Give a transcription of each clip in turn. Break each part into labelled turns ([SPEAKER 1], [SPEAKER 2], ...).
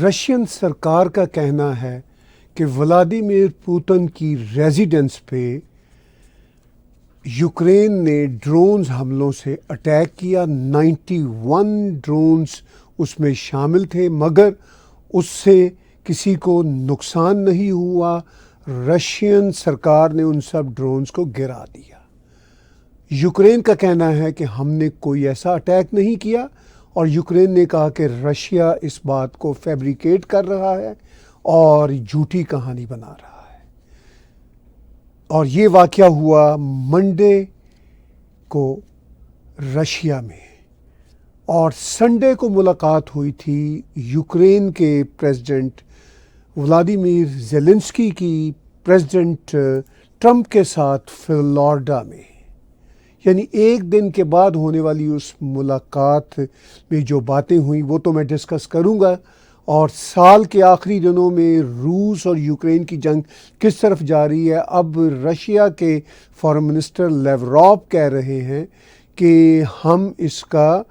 [SPEAKER 1] Russian سرکار کا کہنا ہے کہ ولادیمیر پوتن کی ریزیڈنس پہ یوکرین نے ڈرونز حملوں سے اٹیک کیا۔ 91 ڈرونز اس میں شامل تھے، مگر اس سے کسی کو نقصان نہیں ہوا۔ رشین سرکار نے ان سب ڈرونز کو گرا دیا۔ یوکرین کا کہنا ہے کہ ہم نے کوئی ایسا اٹیک نہیں کیا، اور یوکرین نے کہا کہ رشیا اس بات کو فیبریکیٹ کر رہا ہے اور جھوٹی کہانی بنا رہا ہے۔ اور یہ واقعہ ہوا منڈے کو رشیا میں، اور سنڈے کو ملاقات ہوئی تھی یوکرین کے پریزیڈنٹ ولادیمیر زیلنسکی کی پریزیڈنٹ ٹرمپ کے ساتھ فلوریڈا میں۔ یعنی ایک دن کے بعد ہونے والی اس ملاقات میں جو باتیں ہوئیں وہ تو میں ڈسکس کروں گا، اور سال کے آخری دنوں میں روس اور یوکرین کی جنگ کس طرف جاری ہے۔ اب رشیا کے فارن منسٹر لیوروو کہہ رہے ہیں کہ ہم اس کا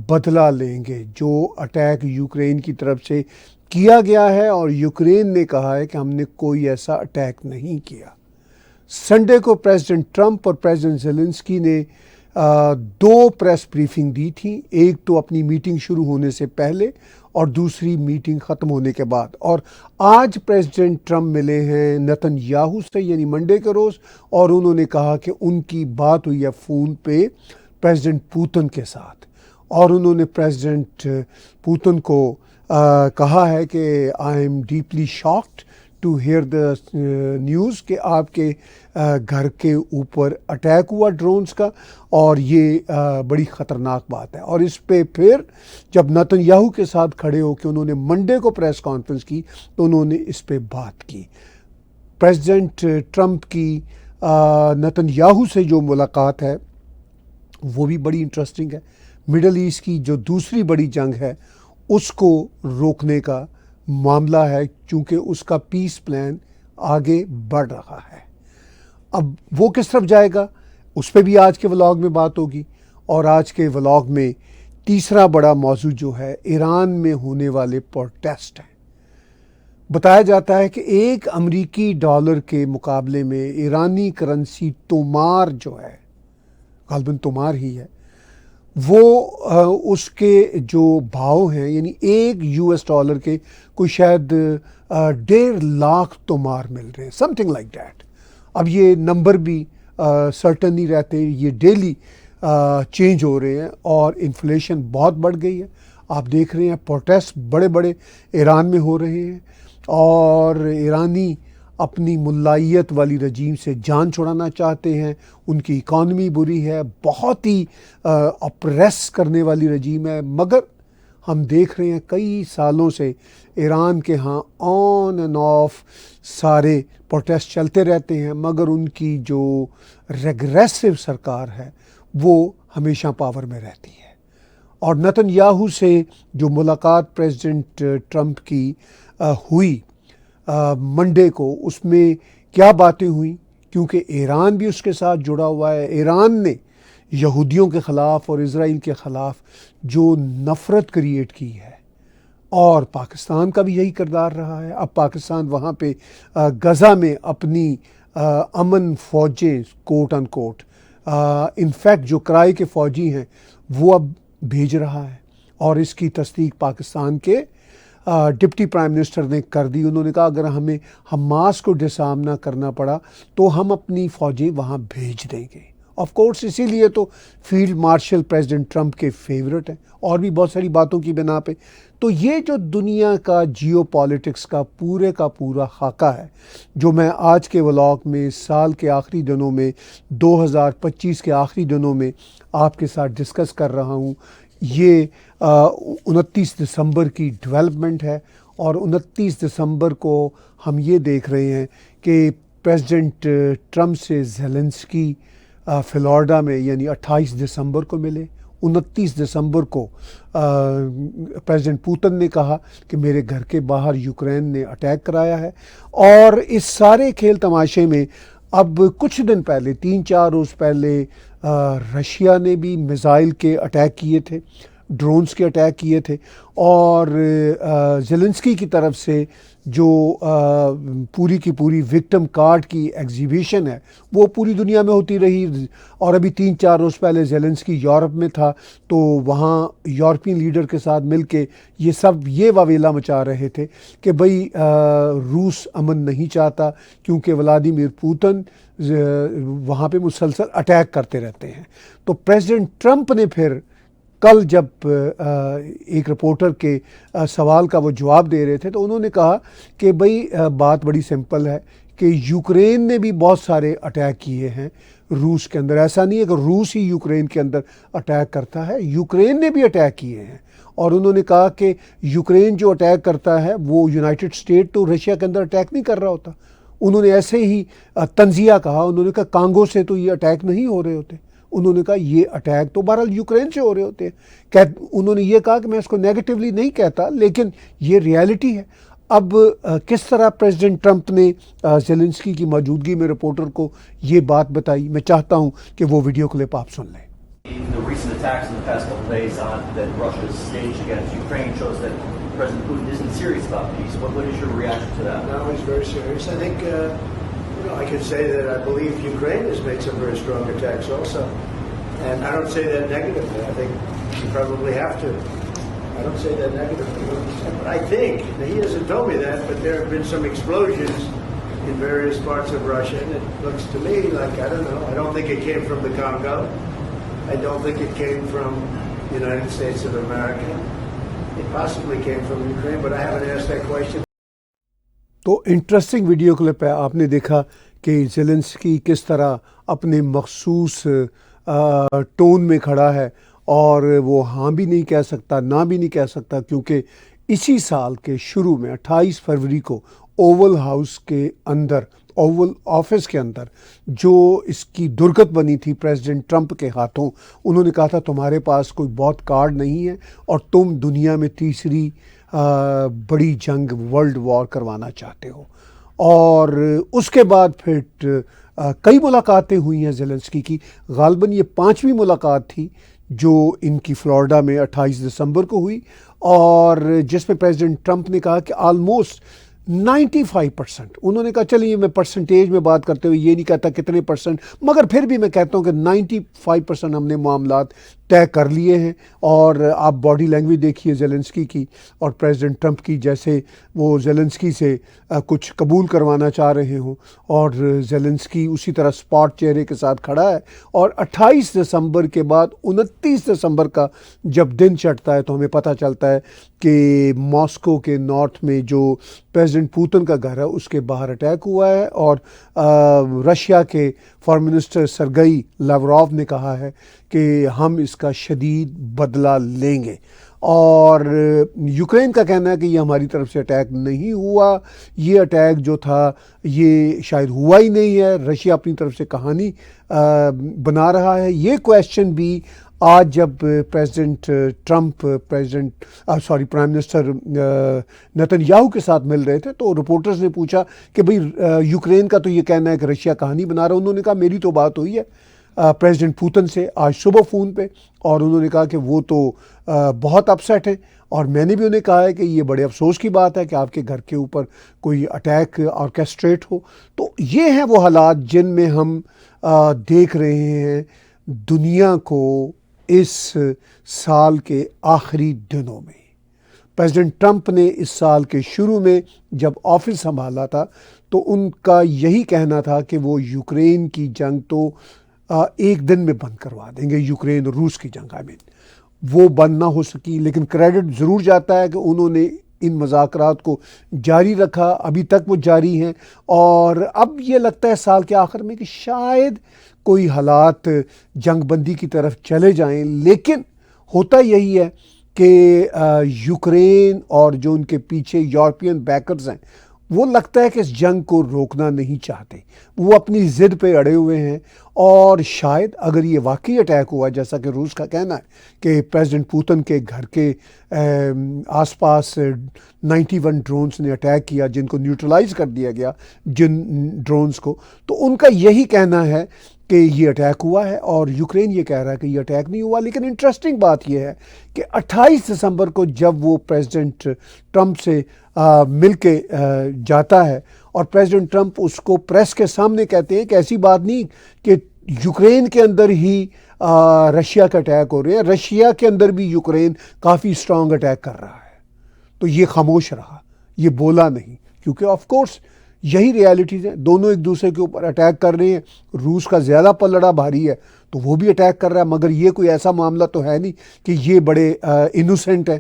[SPEAKER 1] بدلہ لیں گے جو اٹیک یوکرین کی طرف سے کیا گیا ہے، اور یوکرین نے کہا ہے کہ ہم نے کوئی ایسا اٹیک نہیں کیا۔ سنڈے کو پریزیڈنٹ ٹرمپ اور پریزیڈنٹ زیلنسکی نے دو پریس بریفنگ دی تھی، ایک تو اپنی میٹنگ شروع ہونے سے پہلے اور دوسری میٹنگ ختم ہونے کے بعد۔ اور آج پریزیڈنٹ ٹرمپ ملے ہیں نتن یاہو سے، یعنی منڈے کے روز، اور انہوں نے کہا کہ ان کی بات ہوئی ہے فون پہ پریزیڈنٹ پوتن کے ساتھ، اور انہوں نے پریزیڈنٹ پوتن کو کہا ہے کہ I am deeply shocked to hear the news کہ آپ کے گھر کے اوپر اٹیک ہوا ڈرونز کا، اور یہ بڑی خطرناک بات ہے۔ اور اس پہ پھر جب نتن یاہو کے ساتھ کھڑے ہو کے انہوں نے منڈے کو پریس کانفرنس کی تو انہوں نے اس پہ بات کی۔ پریزیڈنٹ ٹرمپ کی نتن یاہو سے جو ملاقات ہے وہ بھی بڑی انٹرسٹنگ ہے۔ مڈل ایسٹ کی جو دوسری بڑی جنگ ہے اس کو روکنے کا معاملہ ہے، چونکہ اس کا پیس پلان آگے بڑھ رہا ہے۔ اب وہ کس طرف جائے گا اس پہ بھی آج کے ولاگ میں بات ہوگی، اور آج کے ولاگ میں تیسرا بڑا موضوع جو ہے ایران میں ہونے والے پروٹیسٹ ہیں۔ بتایا جاتا ہے کہ ایک امریکی ڈالر کے مقابلے میں ایرانی کرنسی تومار جو ہے، غالباً تومار ہی ہے، وہ اس کے جو بھاؤ ہیں، یعنی ایک US ڈالر کے کوئی شاید 1.5 لاکھ تومار مل رہے ہیں، سم تھنگ لائک دیٹ۔ اب یہ نمبر بھی سرٹن نہیں رہتے، یہ ڈیلی چینج ہو رہے ہیں، اور انفلیشن بہت بڑھ گئی ہے۔ آپ دیکھ رہے ہیں پروٹیسٹ بڑے بڑے ایران میں ہو رہے ہیں، اور ایرانی اپنی ملائیت والی رجیم سے جان چھڑانا چاہتے ہیں۔ ان کی اکانومی بری ہے، بہت ہی اپریس کرنے والی رجیم ہے، مگر ہم دیکھ رہے ہیں کئی سالوں سے ایران کے ہاں آن اینڈ آف سارے پروٹیسٹ چلتے رہتے ہیں، مگر ان کی جو ریگریسو سرکار ہے وہ ہمیشہ پاور میں رہتی ہے۔ اور نتن یاہو سے جو ملاقات پریزیڈنٹ ٹرمپ کی ہوئی منڈے کو، اس میں کیا باتیں ہوئیں، کیونکہ ایران بھی اس کے ساتھ جڑا ہوا ہے۔ ایران نے یہودیوں کے خلاف اور اسرائیل کے خلاف جو نفرت کریٹ کی ہے، اور پاکستان کا بھی یہی کردار رہا ہے۔ اب پاکستان وہاں پہ غزہ میں اپنی امن فوجیں کوٹ ان کوٹ، انفیکٹ جو کرائے کے فوجی ہیں وہ اب بھیج رہا ہے، اور اس کی تصدیق پاکستان کے ڈپٹی پرائم منسٹر نے کر دی۔ انہوں نے کہا اگر ہمیں حماس کو ڈسارم نہ کرنا پڑا تو ہم اپنی فوجیں وہاں بھیج دیں گے۔ آف کورس اسی لیے تو فیلڈ مارشل پریزیڈنٹ ٹرمپ کے فیورٹ ہیں، اور بھی بہت ساری باتوں کی بنا پہ۔ تو یہ جو دنیا کا جیو پالیٹکس کا پورا خاکہ ہے، جو میں آج کے ولاگ میں سال کے آخری دنوں میں 2025 کے آخری دنوں میں آپ کے ساتھ ڈسکس کر رہا ہوں، یہ 29 دسمبر کی ڈیولپمنٹ ہے۔ اور 29 دسمبر کو ہم یہ دیکھ رہے ہیں کہ پریزیڈنٹ ٹرمپ سے زیلنسکی فلوریڈا میں، یعنی 28 دسمبر کو ملے۔ 29 دسمبر کو پریزیڈنٹ پوتن نے کہا کہ میرے گھر کے باہر یوکرین نے اٹیک کرایا ہے۔ اور اس سارے کھیل تماشے میں اب کچھ دن پہلے، 3-4 روز پہلے، رشیا نے بھی میزائل کے اٹیک کیے تھے۔ ڈرونز کے اٹیک کیے تھے، اور زیلنسکی کی طرف سے جو پوری کی پوری وکٹم کارڈ کی ایگزیبیشن ہے وہ پوری دنیا میں ہوتی رہی. اور ابھی 3-4 روز پہلے زیلنسکی یورپ میں تھا تو وہاں یورپین لیڈر کے ساتھ مل کے یہ واویلا مچا رہے تھے کہ بھئی روس امن نہیں چاہتا کیونکہ ولادیمیر پوتن وہاں پہ مسلسل اٹیک کرتے رہتے ہیں. تو پریزیڈنٹ ٹرمپ نے پھر کل جب ایک رپورٹر کے سوال کا وہ جواب دے رہے تھے تو انہوں نے کہا کہ بھئی بات بڑی سمپل ہے کہ یوکرین نے بھی بہت سارے اٹیک کیے ہیں روس کے اندر. ایسا نہیں ہے کہ روس ہی یوکرین کے اندر اٹیک کرتا ہے، یوکرین نے بھی اٹیک کیے ہیں. اور انہوں نے کہا کہ یوکرین جو اٹیک کرتا ہے وہ یونائٹڈ اسٹیٹ تو رشیا کے اندر اٹیک نہیں کر رہا ہوتا. انہوں نے ایسے ہی تنزیہ کہا، انہوں نے کہا کانگو سے تو یہ اٹیک نہیں ہو رہے ہوتے. انہوں نے کہا یہ اٹیک تو بہرحال یوکرین سے ہو رہے ہوتے ہیں. انہوں نے یہ کہا کہ میں اس کو نیگیٹیولی نہیں کہتا لیکن یہ ریالٹی ہے. اب کس طرح پریزیڈنٹ ٹرمپ نے زیلنسکی کی موجودگی میں رپورٹر کو یہ بات بتائی، میں چاہتا ہوں کہ وہ ویڈیو کلپ آپ سن لیں.
[SPEAKER 2] The recent attacks in the past couple days that Russia's staged against Ukraine shows that President Putin isn't serious about peace. What is your reaction to that?
[SPEAKER 3] No, he's very serious. I think, I can say that I believe Ukraine has made some very strong attacks also. And I don't say that negatively. I think you probably have to. I don't say that negatively. But I think, now he hasn't told me that, but there have been some explosions in various parts of Russia, and it looks to me like, I don't know, I don't think it came from the Congo. I don't think it came from the United States of America. It possibly came from Ukraine, but I haven't asked that question.
[SPEAKER 1] تو interesting video clip ہے. آپ نے دیکھا کہ Zelensky کس طرح اپنے مخصوص ٹون میں کھڑا ہے اور وہ ہاں بھی نہیں کہہ سکتا نہ بھی نہیں کہہ سکتا، کیونکہ اسی سال کے شروع میں 28 فروری کو اوول ہاؤس کے اندر، اوول آفس کے اندر جو اس کی درگت بنی تھی پریزیڈنٹ ٹرمپ کے ہاتھوں، انہوں نے کہا تھا تمہارے پاس کوئی بہت کارڈ نہیں ہے اور تم دنیا میں تیسری بڑی جنگ ورلڈ وار کروانا چاہتے ہو. اور اس کے بعد پھر کئی ملاقاتیں ہوئی ہیں زیلنسکی کی. غالباً یہ 5ویں ملاقات تھی جو ان کی فلوریڈا میں 28 دسمبر کو ہوئی، اور جس میں پریزیڈنٹ ٹرمپ نے کہا کہ آلموسٹ 95%، انہوں نے کہا چلیے میں پرسنٹیج میں بات کرتے ہوئے یہ نہیں کہتا کتنے پرسنٹ، مگر پھر بھی میں کہتا ہوں کہ 95% ہم نے معاملات طے کر لیے ہیں. اور آپ باڈی لینگویج دیکھیے زیلنسکی کی اور پریزیڈنٹ ٹرمپ کی، جیسے وہ زیلنسکی سے کچھ قبول کروانا چاہ رہے ہوں، اور زیلنسکی اسی طرح سپاٹ چہرے کے ساتھ کھڑا ہے. اور 28 دسمبر کے بعد 29 دسمبر کا جب دن چڑھتا ہے تو ہمیں پتہ چلتا ہے کہ ماسکو کے نارتھ میں جو پریزیڈنٹ پوتن کا گھر ہے اس کے باہر اٹیک ہوا ہے، اور رشیا کے فارن منسٹر سرگئی لاوروف نے کہا ہے کہ ہم اس کا شدید بدلہ لیں گے. اور یوکرین کا کہنا ہے کہ یہ ہماری طرف سے اٹیک نہیں ہوا، یہ اٹیک جو تھا یہ شاید ہوا ہی نہیں ہے، رشیا اپنی طرف سے کہانی بنا رہا ہے. یہ کویشچن بھی آج جب president Trump prime minister Nitin Yahoo کے ساتھ مل رہے تھے تو رپورٹرز نے پوچھا کہ بھئی یوکرین کا تو یہ کہنا ہے کہ رشیا کہانی بنا رہا ہے. انہوں نے کہا میری تو بات ہوئی ہے پریزیڈنٹ پوتن سے آج صبح فون پہ، اور انہوں نے کہا کہ وہ تو بہت اپسیٹ ہیں، اور میں نے بھی انہیں کہا ہے کہ یہ بڑے افسوس کی بات ہے کہ آپ کے گھر کے اوپر کوئی اٹیک آرکیسٹریٹ ہو. تو یہ ہیں وہ حالات جن میں ہم دیکھ رہے ہیں دنیا کو اس سال کے آخری دنوں میں. پریزیڈنٹ ٹرمپ نے اس سال کے شروع میں جب آفس سنبھالا تھا تو ان کا یہی کہنا تھا کہ وہ یوکرین کی جنگ تو ایک دن میں بند کروا دیں گے، یوکرین اور روس کی جنگ. وہ بند نہ ہو سکی، لیکن کریڈٹ ضرور جاتا ہے کہ انہوں نے ان مذاکرات کو جاری رکھا، ابھی تک وہ جاری ہیں. اور اب یہ لگتا ہے سال کے آخر میں کہ شاید کوئی حالات جنگ بندی کی طرف چلے جائیں. لیکن ہوتا یہی ہے کہ یوکرین اور جو ان کے پیچھے یورپین بیکرز ہیں وہ لگتا ہے کہ اس جنگ کو روکنا نہیں چاہتے، وہ اپنی ضد پہ اڑے ہوئے ہیں. اور شاید اگر یہ واقعی اٹیک ہوا جیسا کہ روس کا کہنا ہے کہ پریزیڈنٹ پوتن کے گھر کے آس پاس 91 ڈرونز نے اٹیک کیا جن کو نیوٹرلائز کر دیا گیا، جن ڈرونز کو، تو ان کا یہی کہنا ہے کہ یہ اٹیک ہوا ہے، اور یوکرین یہ کہہ رہا ہے کہ یہ اٹیک نہیں ہوا۔ لیکن انٹرسٹنگ بات یہ ہے کہ 28 دسمبر کو جب وہ پریزیڈنٹ ٹرمپ سے مل کے جاتا ہے اور پریزیڈنٹ ٹرمپ اس کو پریس کے سامنے کہتے ہیں کہ ایسی بات نہیں کہ یوکرین کے اندر ہی رشیا کا اٹیک ہو رہے ہیں، رشیا کے اندر بھی یوکرین کافی اسٹرانگ اٹیک کر رہا ہے، تو یہ خاموش رہا، یہ بولا نہیں، کیونکہ آف کورس یہی ریالٹیز ہیں، دونوں ایک دوسرے کے اوپر اٹیک کر رہے ہیں۔ روس کا زیادہ پلڑا بھاری ہے تو وہ بھی اٹیک کر رہا ہے، مگر یہ کوئی ایسا معاملہ تو ہے نہیں کہ یہ بڑے انوسینٹ ہیں۔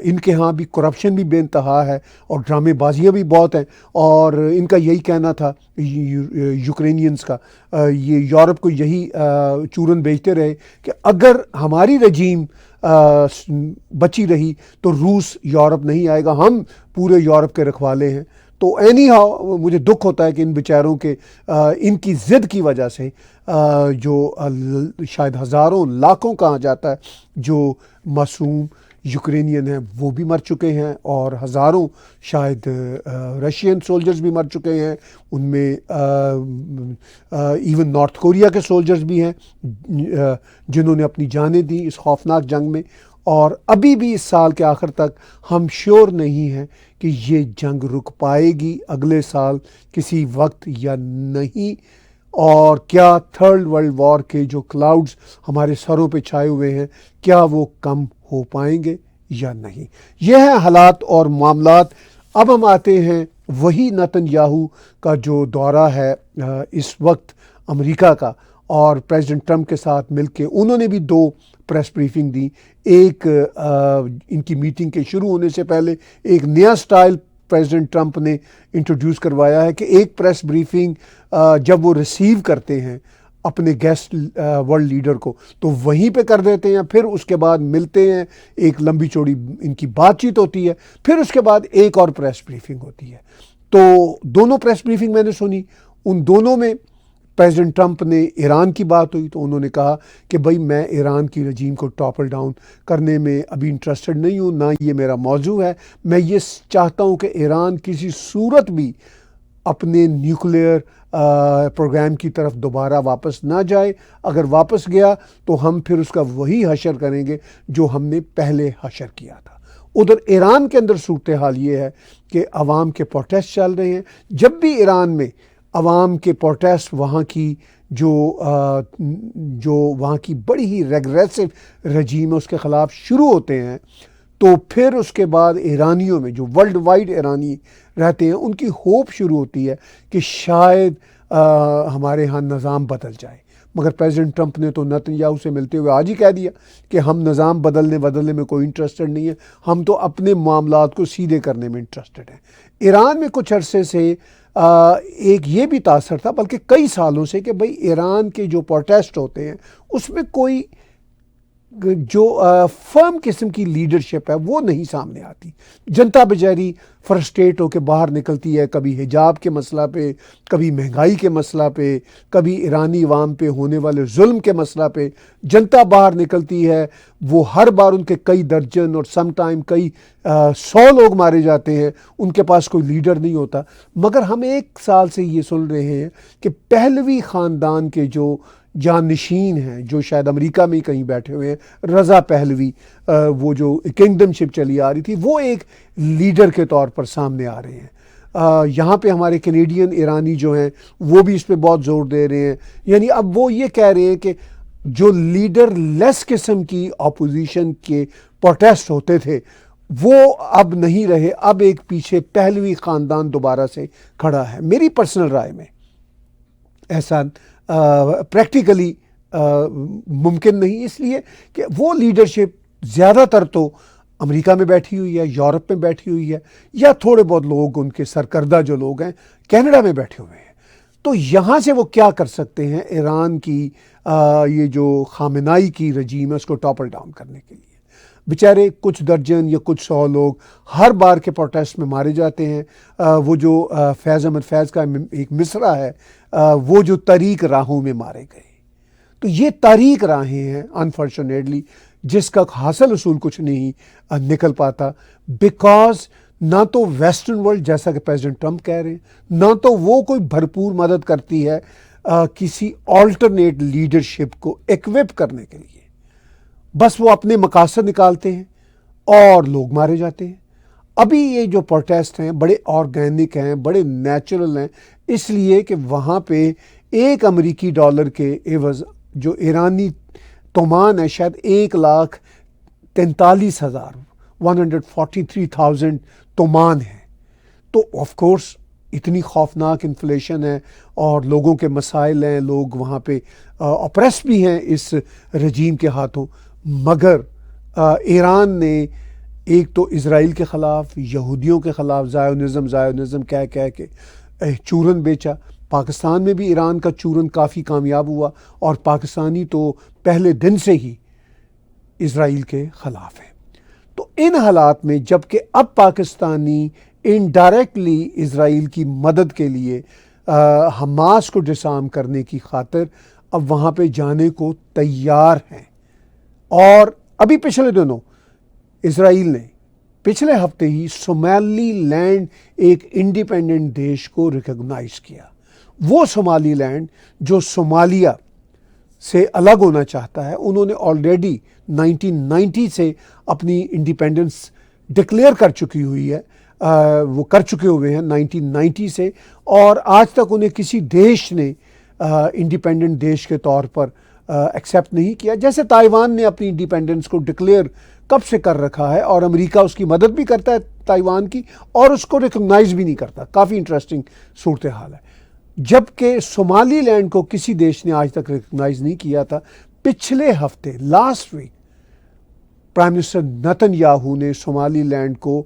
[SPEAKER 1] ان کے ہاں بھی کرپشن بھی بے انتہا ہے اور ڈرامے بازیاں بھی بہت ہیں، اور ان کا یہی کہنا تھا یوکرینینز کا، یہ یورپ کو یہی چورن بیچتے رہے کہ اگر ہماری رجیم بچی رہی تو روس یورپ نہیں آئے گا، ہم پورے یورپ کے رکھوالے ہیں۔ تو اینی ہاؤ مجھے دکھ ہوتا ہے کہ ان بیچاروں کے ان کی ضد کی وجہ سے جو شاید ہزاروں لاکھوں کہا جاتا ہے جو معصوم یوکرینین ہیں وہ بھی مر چکے ہیں، اور ہزاروں شاید رشین سولجرز بھی مر چکے ہیں، ان میں ایون نارتھ کوریا کے سولجرز بھی ہیں جنہوں نے اپنی جانیں دیں اس خوفناک جنگ میں۔ اور ابھی بھی اس سال کے آخر تک ہم شیور نہیں ہیں کہ یہ جنگ رک پائے گی اگلے سال کسی وقت یا نہیں، اور کیا تھرڈ ورلڈ وار کے جو کلاؤڈز ہمارے سروں پہ چھائے ہوئے ہیں کیا وہ کم ہو پائیں گے یا نہیں۔ یہ ہیں حالات اور معاملات۔ اب ہم آتے ہیں وہی نتن یاہو کا جو دورہ ہے اس وقت امریکہ کا، اور پریزیڈنٹ ٹرمپ کے ساتھ مل کے انہوں نے بھی 2 پریس بریفنگ دی۔ ایک ان کی میٹنگ کے شروع ہونے سے پہلے ایک نیا سٹائل پریزیڈنٹ ٹرمپ نے انٹروڈیوس کروایا ہے کہ ایک پریس بریفنگ جب وہ ریسیو کرتے ہیں اپنے گیسٹ ورلڈ لیڈر کو تو وہیں پہ کر دیتے ہیں، پھر اس کے بعد ملتے ہیں، ایک لمبی چوڑی ان کی بات چیت ہوتی ہے، پھر اس کے بعد ایک اور پریس بریفنگ ہوتی ہے۔ تو دونوں پریس بریفنگ میں نے سنی، ان دونوں میں پریزیڈنٹ ٹرمپ نے ایران کی بات ہوئی تو انہوں نے کہا کہ بھائی میں ایران کی رجیم کو ٹاپل ڈاؤن کرنے میں ابھی انٹرسٹڈ نہیں ہوں، نہ یہ میرا موضوع ہے۔ میں یہ چاہتا ہوں کہ ایران کسی صورت بھی اپنے نیوکلیئر پروگرام کی طرف دوبارہ واپس نہ جائے، اگر واپس گیا تو ہم پھر اس کا وہی حشر کریں گے جو ہم نے پہلے حشر کیا تھا۔ ادھر ایران کے اندر صورتحال یہ ہے کہ عوام کے پروٹیسٹ چل رہے ہیں۔ جب بھی ایران میں عوام کے پروٹیسٹ وہاں کی جو وہاں کی بڑی ہی ریگریسو رجیم ہے اس کے خلاف شروع ہوتے ہیں، تو پھر اس کے بعد ایرانیوں میں جو ورلڈ وائڈ ایرانی رہتے ہیں ان کی ہوپ شروع ہوتی ہے کہ شاید ہمارے ہاں نظام بدل جائے۔ مگر پریزیڈنٹ ٹرمپ نے تو نتن یاہو سے ملتے ہوئے آج ہی کہہ دیا کہ ہم نظام بدلنے میں کوئی انٹرسٹڈ نہیں ہے، ہم تو اپنے معاملات کو سیدھے کرنے میں انٹرسٹڈ ہیں۔ ایران میں کچھ عرصے سے ایک یہ بھی تاثر تھا، بلکہ کئی سالوں سے، کہ بھئی ایران کے جو پروٹیسٹ ہوتے ہیں اس میں کوئی جو فرم قسم کی لیڈرشپ ہے وہ نہیں سامنے آتی۔ جنتا بیچاری فرسٹریٹ ہو کے باہر نکلتی ہے، کبھی حجاب کے مسئلہ پہ، کبھی مہنگائی کے مسئلہ پہ، کبھی ایرانی عوام پہ ہونے والے ظلم کے مسئلہ پہ جنتا باہر نکلتی ہے۔ وہ ہر بار ان کے کئی درجن اور سم ٹائم کئی 100 لوگ مارے جاتے ہیں، ان کے پاس کوئی لیڈر نہیں ہوتا۔ مگر ہم 1 سال سے یہ سن رہے ہیں کہ پہلوی خاندان کے جو جانشین ہیں، جو شاید امریکہ میں ہی کہیں بیٹھے ہوئے ہیں، رضا پہلوی، وہ جو کنگڈم شپ چلی آ رہی تھی، وہ ایک لیڈر کے طور پر سامنے آ رہے ہیں۔ یہاں پہ ہمارے کینیڈین ایرانی جو ہیں وہ بھی اس پہ بہت زور دے رہے ہیں، یعنی اب وہ یہ کہہ رہے ہیں کہ جو لیڈر لیس قسم کی اپوزیشن کے پروٹیسٹ ہوتے تھے وہ اب نہیں رہے، اب ایک پیچھے پہلوی خاندان دوبارہ سے کھڑا ہے۔ میری پرسنل رائے میں ایسا پریکٹیکلی ممکن نہیں، اس لیے کہ وہ لیڈرشپ زیادہ تر تو امریکہ میں بیٹھی ہوئی ہے، یورپ میں بیٹھی ہوئی ہے، یا تھوڑے بہت لوگ ان کے سرکردہ جو لوگ ہیں کینیڈا میں بیٹھے ہوئے ہیں۔ تو یہاں سے وہ کیا کر سکتے ہیں ایران کی یہ جو خامنائی کی رجیم ہے اس کو ٹاپل ڈاؤن کرنے کے لیے؟ بیچارے کچھ درجن یا کچھ 100 لوگ ہر بار کے پروٹیسٹ میں مارے جاتے ہیں. وہ جو فیض احمد فیض کا ایک مصرع ہے، وہ جو طریق راہوں میں مارے گئے. تو یہ تاریک راہیں ہیں انفارچونیٹلی، جس کا حاصل اصول کچھ نہیں نکل پاتا، بیکاز نہ تو ویسٹرن ورلڈ، جیسا کہ پریزیڈنٹ ٹرمپ کہہ رہے ہیں، نہ تو وہ کوئی بھرپور مدد کرتی ہے کسی آلٹرنیٹ لیڈرشپ کو ایکوپ کرنے کے لیے. بس وہ اپنے مقاصد نکالتے ہیں اور لوگ مارے جاتے ہیں. ابھی یہ جو پروٹیسٹ ہیں بڑے آرگینک ہیں، بڑے نیچرل ہیں، اس لیے کہ وہاں پہ ایک امریکی ڈالر کے عوض جو ایرانی تومان ہے شاید 1,43,000 143,000 تومان ہے. تو آف کورس اتنی خوفناک انفلیشن ہے اور لوگوں کے مسائل ہیں، لوگ وہاں پہ اپریس بھی ہیں اس رجیم کے ہاتھوں. مگر ایران نے ایک تو اسرائیل کے خلاف، یہودیوں کے خلاف زائونزم کہہ کے چورن بیچا. پاکستان میں بھی ایران کا چورن کافی کامیاب ہوا، اور پاکستانی تو پہلے دن سے ہی اسرائیل کے خلاف ہے. تو ان حالات میں جب کہ اب پاکستانی انڈائریکٹلی اسرائیل کی مدد کے لیے حماس کو ڈسارم کرنے کی خاطر اب وہاں پہ جانے کو تیار ہیں. اور ابھی پچھلے دنوں اسرائیل نے پچھلے ہفتے ہی صومالی لینڈ ایک انڈیپینڈنٹ دیش کو ریکگنائز کیا. وہ صومالی لینڈ جو صومالیہ سے الگ ہونا چاہتا ہے، انہوں نے آلریڈی 1990 سے اپنی انڈیپینڈنس ڈکلیئر کر چکی ہوئی ہے. وہ کر چکے ہوئے ہیں 1990 سے، اور آج تک انہیں کسی دیش نے انڈیپینڈنٹ دیش کے طور پر ایکسیپٹ نہیں کیا. جیسے تائیوان نے اپنی انڈیپینڈنس کو ڈکلیئر کب سے کر رکھا ہے، اور امریکہ اس کی مدد بھی کرتا ہے تائیوان کی، اور اس کو ریکگنائز بھی نہیں کرتا. کافی انٹرسٹنگ صورتحال ہے. جبکہ صومالی لینڈ کو کسی دیش نے آج تک ریکگنائز نہیں کیا تھا. پچھلے ہفتے last week prime minister Netanyahu نے صومالی لینڈ کو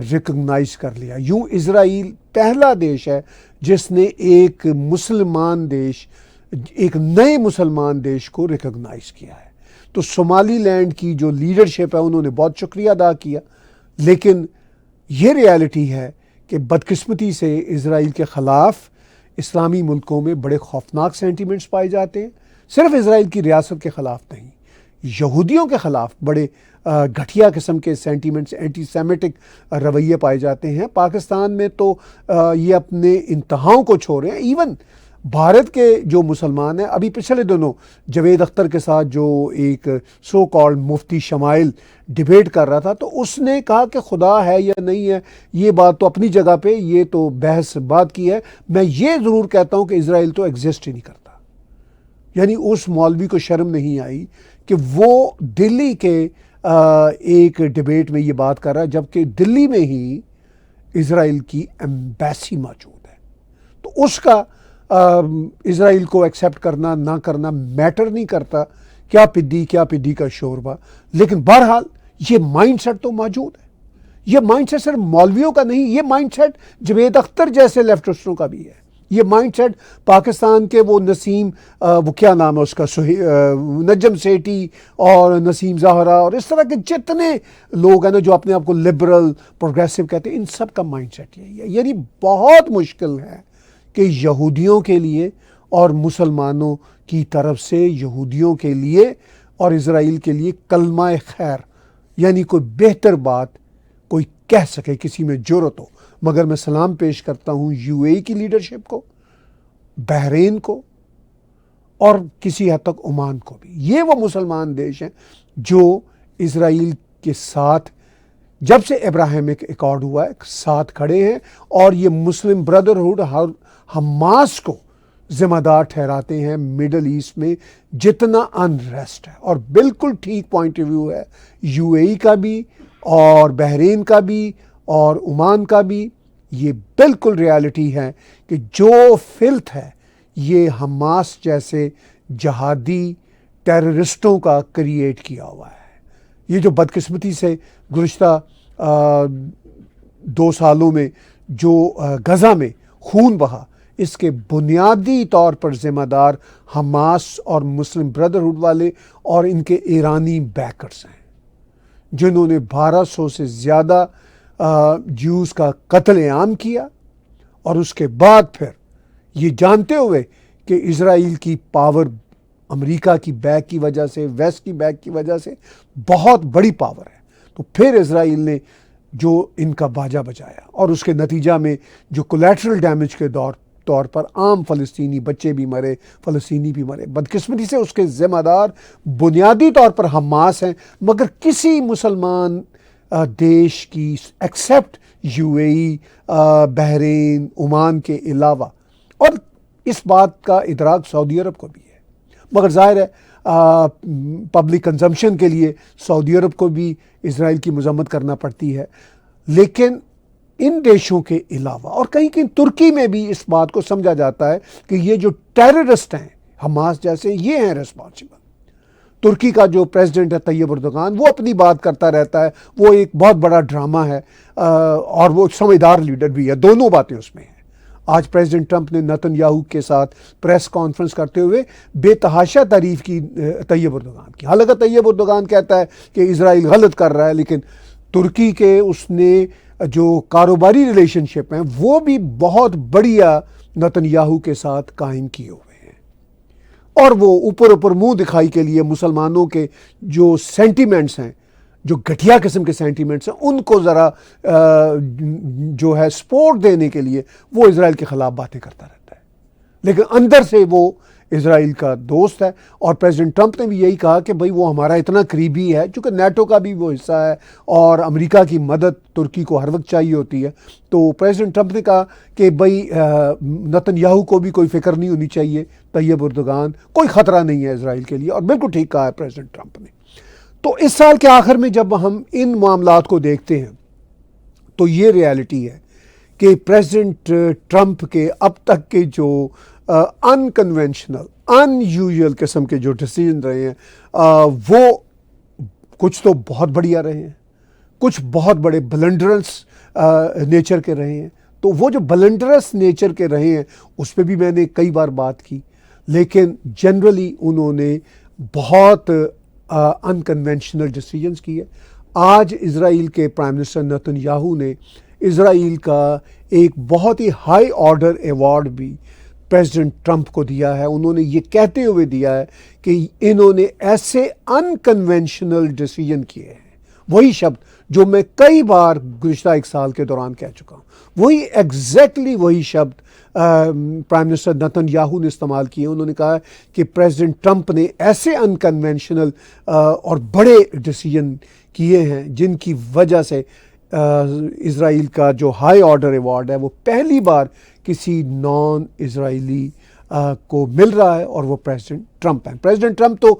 [SPEAKER 1] ریکگنائز کر لیا. یوں اسرائیل پہلا دیش ہے جس نے ایک مسلمان دیش، ایک نئے مسلمان دیش کو ریکگنائز کیا ہے. تو صومالی لینڈ کی جو لیڈرشپ ہے انہوں نے بہت شکریہ ادا کیا. لیکن یہ ریالٹی ہے کہ بدقسمتی سے اسرائیل کے خلاف اسلامی ملکوں میں بڑے خوفناک سینٹیمنٹس پائے جاتے ہیں. صرف اسرائیل کی ریاست کے خلاف نہیں، یہودیوں کے خلاف بڑے گھٹیا قسم کے سینٹیمنٹس، اینٹی سیمیٹک رویے پائے جاتے ہیں. پاکستان میں تو یہ اپنے انتہاؤں کو چھوڑ رہے ہیں. ایون بھارت کے جو مسلمان ہیں، ابھی پچھلے دنوں جاوید اختر کے ساتھ جو ایک سو کالڈ مفتی شمائل ڈیبیٹ کر رہا تھا، تو اس نے کہا کہ خدا ہے یا نہیں ہے، یہ بات تو اپنی جگہ پہ، یہ تو بحث بات کی ہے. میں یہ ضرور کہتا ہوں کہ اسرائیل تو ایگزسٹ ہی نہیں کرتا. یعنی اس مولوی کو شرم نہیں آئی کہ وہ دلی کے ایک ڈیبیٹ میں یہ بات کر رہا ہے، جبکہ دلی میں ہی اسرائیل کی ایمبیسی موجود ہے. تو اس کا اسرائیل کو ایکسیپٹ کرنا نہ کرنا میٹر نہیں کرتا، کیا پدی کا شوربہ. لیکن بہرحال یہ مائنڈ سیٹ تو موجود ہے. یہ مائنڈ سیٹ صرف مولویوں کا نہیں، یہ مائنڈ سیٹ جاوید اختر جیسے لیفٹسٹوں کا بھی ہے. یہ مائنڈ سیٹ پاکستان کے وہ نسیم، وہ کیا نام ہے اس کا، نجم سیٹھی اور نسیم زہرا اور اس طرح کے جتنے لوگ ہیں نا جو اپنے آپ کو لبرل پروگریسو کہتے ہیں، ان سب کا مائنڈ سیٹ یہی ہے. یعنی بہت مشکل ہے کہ یہودیوں کے لیے اور مسلمانوں کی طرف سے یہودیوں کے لیے اور اسرائیل کے لیے کلمہ خیر، یعنی کوئی بہتر بات کوئی کہہ سکے، کسی میں جرأت ہو. مگر میں سلام پیش کرتا ہوں یو اے کی لیڈرشپ کو، بحرین کو، اور کسی حد تک عمان کو بھی. یہ وہ مسلمان دیش ہیں جو اسرائیل کے ساتھ جب سے ابراہیمک ایکارڈ ہوا ہے ساتھ کھڑے ہیں، اور یہ مسلم بردرہڈ حماس کو ذمہ دار ٹھہراتے ہیں مڈل ایسٹ میں جتنا انریسٹ ہے. اور بالکل ٹھیک پوائنٹ آف ویو ہے یو اے کا بھی اور بحرین کا بھی اور عمان کا بھی. یہ بالکل ریالٹی ہے کہ جو فلت ہے یہ حماس جیسے جہادی ٹیررسٹوں کا کریٹ کیا ہوا ہے. یہ جو بدقسمتی سے گزشتہ 2 سالوں میں جو غزہ میں خون بہا، اس کے بنیادی طور پر ذمہ دار حماس اور مسلم بردرہڈ والے اور ان کے ایرانی بیکرز ہیں. جنہوں نے 1200 سے زیادہ جیوز کا قتل عام کیا، اور اس کے بعد پھر یہ جانتے ہوئے کہ اسرائیل کی پاور امریکہ کی بیک کی وجہ سے، ویسٹ کی بیک کی وجہ سے بہت بڑی پاور ہے، تو پھر اسرائیل نے جو ان کا باجا بجایا، اور اس کے نتیجہ میں جو کولیٹرل ڈیمیج کے طور پر عام فلسطینی بچے بھی مرے، فلسطینی بھی مرے۔ بدقسمتی سے اس کے ذمہ دار بنیادی طور پر حماس ہیں، مگر کسی مسلمان دیش کی accept you a E, Bahrain, Oman کے علاوہ، اور اس بات کا ادراک سعودی عرب کو بھی ہے، مگر ظاہر ہے پبلک کنزمپشن کے لیے سعودی عرب کو بھی اسرائیل کی مذمت کرنا پڑتی ہے، لیکن ان دیشوں کے علاوہ اور کہیں کہیں ترکی میں بھی اس بات کو سمجھا جاتا ہے کہ یہ جو ٹیررسٹ ہیں حماس جیسے، یہ ہیں ریسپانسبل۔ ترکی کا جو پریزیڈنٹ ہے طیب اردوغان، وہ اپنی بات کرتا رہتا ہے، وہ ایک بہت بڑا ڈرامہ ہے، اور وہ سمجھدار لیڈر بھی ہے، دونوں باتیں اس میں ہیں۔ آج پریزیڈنٹ ٹرمپ نے نتن یاہو کے ساتھ پریس کانفرنس کرتے ہوئے بے تحاشا تعریف کی طیب اردوغان کی، حالانکہ طیب اردوغان کہتا ہے کہ اسرائیل غلط کر رہا ہے، لیکن ترکی کے اس نے جو کاروباری ریلیشن شپ ہیں وہ بھی بہت بڑھیا نتن یاہو کے ساتھ قائم کیے ہوئے ہیں، اور وہ اوپر منہ دکھائی کے لیے مسلمانوں کے جو سینٹیمنٹس ہیں، جو گھٹیا قسم کے سینٹیمنٹس ہیں، ان کو ذرا جو ہے سپورٹ دینے کے لیے وہ اسرائیل کے خلاف باتیں کرتا رہتا ہے، لیکن اندر سے وہ اسرائیل کا دوست ہے۔ اور پریزیڈنٹ ٹرمپ نے بھی یہی کہا کہ بھئی وہ ہمارا اتنا قریبی ہے، چونکہ نیٹو کا بھی وہ حصہ ہے اور امریکہ کی مدد ترکی کو ہر وقت چاہیے ہوتی ہے، تو پریزیڈنٹ ٹرمپ نے کہا کہ بھئی نتن یاہو کو بھی کوئی فکر نہیں ہونی چاہیے، طیب اردوغان کوئی خطرہ نہیں ہے اسرائیل کے لیے، اور بالکل ٹھیک کہا ہے پریزیڈنٹ ٹرمپ نے۔ تو اس سال کے آخر میں جب ہم ان معاملات کو دیکھتے ہیں تو یہ ریالٹی ہے کہ پریزیڈنٹ ٹرمپ کے اب تک کے جو انکنونشنل، ان یوزول قسم کے جو ڈیسیژن رہے ہیں، وہ کچھ تو بہت بڑھیا رہے ہیں، کچھ بہت بڑے بلنڈرس نیچر کے رہے ہیں۔ تو وہ جو بلنڈرس نیچر کے رہے ہیں اس پہ بھی میں نے کئی بار بات کی، لیکن جنرلی انہوں نے بہت انکنونشنل ڈیسیجنز کیے۔ آج اسرائیل کے پرائم منسٹر نتن یاہو نے اسرائیل کا ایک بہت ہی ہائی آرڈر ایوارڈ بھی پریزیڈنٹ ٹرمپ کو دیا ہے، انہوں نے یہ کہتے ہوئے دیا ہے کہ انہوں نے ایسے انکنونشنل ڈیسیجن کیے ہیں، وہی شبد جو میں کئی بار گزشتہ ایک سال کے دوران کہہ چکا ہوں، وہی ایگزیکٹلی وہی شبد پرائم منسٹر نتن یاہو نے استعمال کیے۔ انہوں نے کہا کہ پریزیڈنٹ ٹرمپ نے ایسے انکنونشنل اور بڑے ڈیسیجن کیے ہیں جن کی وجہ سے اسرائیل کا جو ہائی آرڈر ایوارڈ ہے وہ پہلی بار کسی نان اسرائیلی کو مل رہا ہے، اور وہ پریزیڈنٹ ٹرمپ ہیں۔ پریزیڈنٹ ٹرمپ تو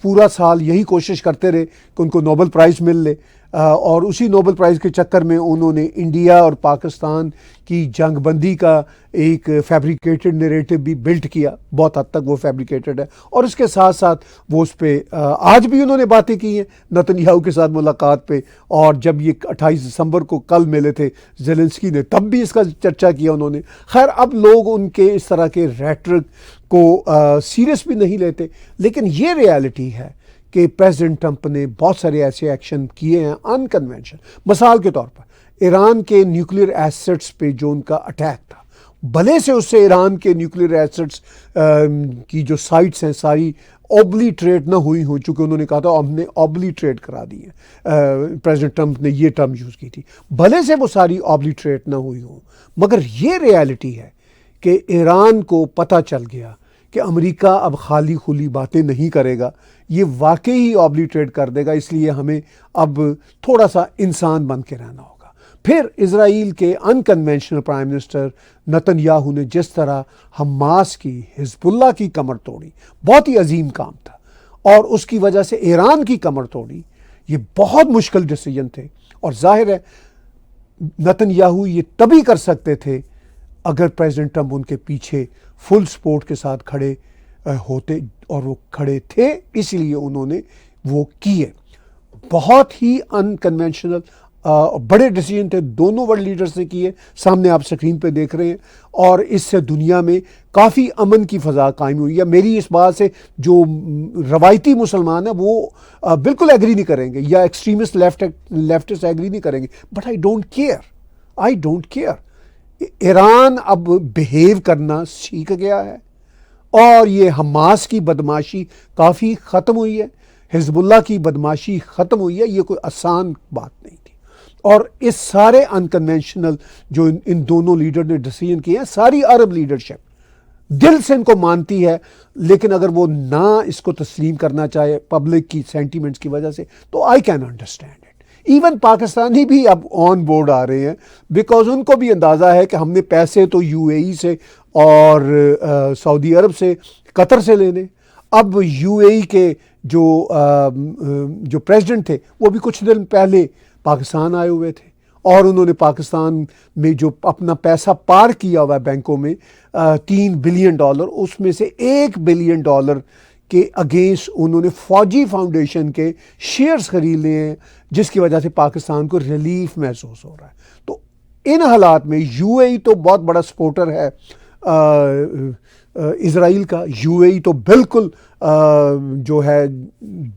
[SPEAKER 1] پورا سال یہی کوشش کرتے رہے کہ ان کو نوبل پرائز مل لے، اور اسی نوبل پرائز کے چکر میں انہوں نے انڈیا اور پاکستان کی جنگ بندی کا ایک فیبریکیٹڈ نیریٹو بھی بلڈ کیا، بہت حد تک وہ فیبریکیٹڈ ہے، اور اس کے ساتھ ساتھ وہ اس پہ آج بھی انہوں نے باتیں کی ہیں نتن یاہو کے ساتھ ملاقات پہ، اور جب یہ 28 دسمبر کو کل ملے تھے زیلنسکی نے تب بھی اس کا چرچا کیا انہوں نے۔ خیر اب لوگ ان کے اس طرح کے ریٹرک کو سیریس بھی نہیں لیتے، لیکن یہ ریالٹی ہے کہ پریزیڈنٹ ٹرمپ نے بہت سارے ایسے ایکشن کیے ہیں انکنونشنل۔ مثال کے طور پر ایران کے نیوکلیر ایسٹس پہ جو ان کا اٹیک تھا، بھلے سے اس سے ایران کے نیوکلیر ایسٹس کی جو سائٹس ہیں ساری اوبلیٹریٹ نہ ہوئی ہوں، چونکہ انہوں نے کہا تھا ہم نے اوبلیٹریٹ کرا دی ہے، پریزیڈنٹ ٹرمپ نے یہ ٹرم یوز کی تھی، بھلے سے وہ ساری اوبلیٹریٹ نہ ہوئی ہوں، مگر یہ ریالٹی ہے کہ ایران کو پتہ چل گیا کہ امریکہ اب خالی خلی باتیں نہیں کرے گا، یہ واقعی ہی اوبلیٹریٹ کر دے گا، اس لیے ہمیں اب تھوڑا سا انسان بن کے رہنا ہوگا۔ پھر اسرائیل کے unconventional prime minister Netanyahu نے جس طرح حماس کی، حزب اللہ کی کمر توڑی، بہت ہی عظیم کام تھا، اور اس کی وجہ سے ایران کی کمر توڑی، یہ بہت مشکل ڈیسیجن تھے، اور ظاہر ہے نتن یاہو یہ تبھی کر سکتے تھے اگر پریزیڈنٹ ٹرمپ ان کے پیچھے فل سپورٹ کے ساتھ کھڑے ہوتے، اور وہ کھڑے تھے، اس لیے انہوں نے وہ کیے۔ بہت ہی انکنونشنل بڑے ڈیسیجن تھے، دونوں ورلڈ لیڈرز نے کیے، سامنے آپ سکرین پہ دیکھ رہے ہیں، اور اس سے دنیا میں کافی امن کی فضا قائم ہوئی ہے۔ میری اس بات سے جو روایتی مسلمان ہیں وہ بالکل ایگری نہیں کریں گے، یا ایکسٹریمسٹ لیفٹسٹ ایگری نہیں کریں گے، but I don't care. Iran اب بیہیو کرنا سیکھ گیا ہے، اور یہ حماس کی بدماشی کافی ختم ہوئی ہے، حزب اللہ کی بدماشی ختم ہوئی ہے، یہ کوئی آسان بات نہیں تھی۔ اور اس سارے انکنونشنل جو ان دونوں لیڈر نے ڈیسیجن کیے ہیں، ساری عرب لیڈرشپ دل سے ان کو مانتی ہے، لیکن اگر وہ نہ اس کو تسلیم کرنا چاہے پبلک کی سینٹیمنٹس کی وجہ سے، تو I can understand it. Even Pakistani بھی اب آن بورڈ آ رہے ہیں، بیکاز ان کو بھی اندازہ ہے کہ ہم نے پیسے تو یو اے ای سے اور سعودی عرب سے، قطر سے لینے۔ اب یو اے ای کے جو پریزیڈنٹ تھے وہ بھی کچھ دن پہلے پاکستان آئے ہوئے تھے، اور انہوں نے پاکستان میں جو اپنا پیسہ پار کیا ہوا ہے بینکوں میں $3 بلین، اس میں سے $1 بلین کے اگینسٹ انہوں نے فوجی فاؤنڈیشن کے شیئرز خرید لیے ہیں، جس کی وجہ سے پاکستان کو ریلیف محسوس ہو رہا ہے۔ تو ان حالات میں یو اے ای تو بہت بڑا سپورٹر ہے اسرائیل کا، یو اے ای تو بالکل جو ہے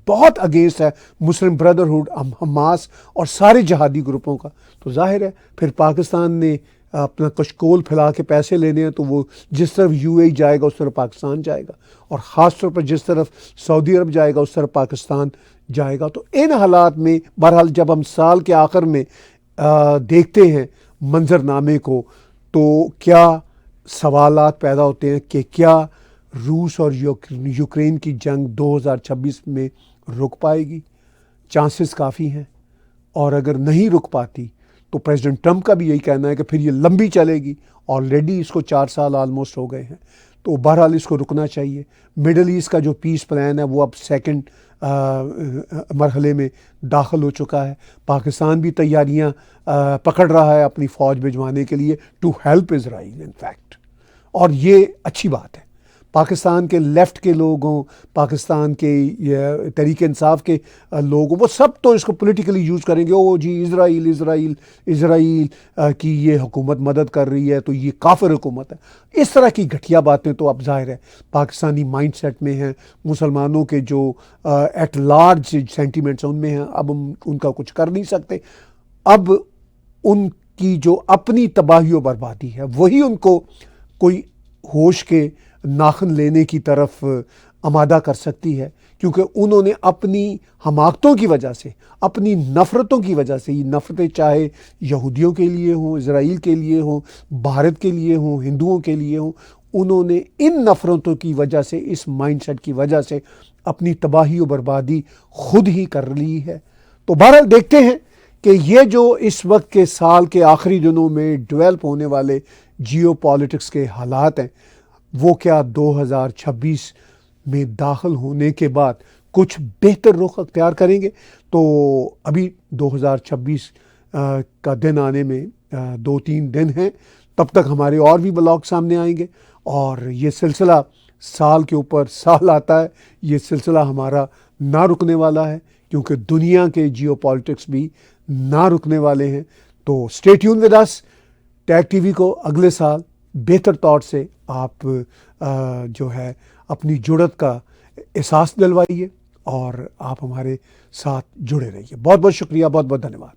[SPEAKER 1] بہت اگینسٹ ہے مسلم بردرہڈ، حماس اور سارے جہادی گروپوں کا۔ تو ظاہر ہے پھر پاکستان نے اپنا کشکول پھیلا کے پیسے لینے ہیں، تو وہ جس طرف یو اے ای جائے گا اس طرف پاکستان جائے گا، اور خاص طور پر جس طرف سعودی عرب جائے گا اس طرف پاکستان جائے گا۔ تو ان حالات میں بہرحال جب ہم سال کے آخر میں دیکھتے ہیں منظرنامے کو، تو کیا سوالات پیدا ہوتے ہیں کہ کیا روس اور یوکرین کی جنگ 2026 میں رک پائے گی؟ چانسز کافی ہیں، اور اگر نہیں رک پاتی تو پریزیڈنٹ ٹرمپ کا بھی یہی کہنا ہے کہ پھر یہ لمبی چلے گی، آلریڈی اس کو 4 سال آلموسٹ ہو گئے ہیں۔ تو بہرحال اس کو رکنا چاہیے۔ مڈل ایسٹ کا جو پیس پلان ہے وہ اب سیکنڈ مرحلے میں داخل ہو چکا ہے۔ پاکستان بھی تیاریاں پکڑ رہا ہے اپنی فوج بھجوانے کے لیے to help Israel in fact, اور یہ اچھی بات ہے۔ پاکستان کے لیفٹ کے لوگ ہوں، پاکستان کے تحریک انصاف کے لوگ ہوں، وہ سب تو اس کو پولیٹیکلی یوز کریں گے، او جی اسرائیل کی یہ حکومت مدد کر رہی ہے تو یہ کافر حکومت ہے۔ اس طرح کی گھٹیا باتیں تو اب ظاہر ہے پاکستانی مائنڈ سیٹ میں ہیں، مسلمانوں کے جو ایٹ لارج سینٹیمنٹس ہیں ان میں ہیں، اب ہم ان کا کچھ کر نہیں سکتے۔ اب ان کی جو اپنی تباہی و بربادی ہے وہی ان کو کوئی ہوش کے ناخن لینے کی طرف آمادہ کر سکتی ہے، کیونکہ انہوں نے اپنی حماقتوں کی وجہ سے، اپنی نفرتوں کی وجہ سے، یہ نفرتیں چاہے یہودیوں کے لیے ہوں، اسرائیل کے لیے ہوں، بھارت کے لیے ہوں، ہندوؤں کے لیے ہوں، انہوں نے ان نفرتوں کی وجہ سے، اس مائنڈ سیٹ کی وجہ سے اپنی تباہی و بربادی خود ہی کر لی ہے۔ تو بہرحال دیکھتے ہیں کہ یہ جو اس وقت کے سال کے آخری دنوں میں ڈیولپ ہونے والے جیو پالیٹکس کے حالات ہیں، وہ کیا 2026 میں داخل ہونے کے بعد کچھ بہتر رخ اختیار کریں گے۔ تو ابھی 2026 کا دن آنے میں 2-3 دن ہیں، تب تک ہمارے اور بھی بلاگ سامنے آئیں گے، اور یہ سلسلہ سال کے اوپر سال آتا ہے، یہ سلسلہ ہمارا نہ رکنے والا ہے، کیونکہ دنیا کے جیو پالیٹکس بھی نہ رکنے والے ہیں۔ تو stay tune with us. Tag T V کو اگلے سال بہتر طور سے آپ جو ہے اپنی جڑت کا احساس دلوائیے، اور آپ ہمارے ساتھ جڑے رہیے۔ بہت بہت شکریہ، بہت بہت دھنیہ واد۔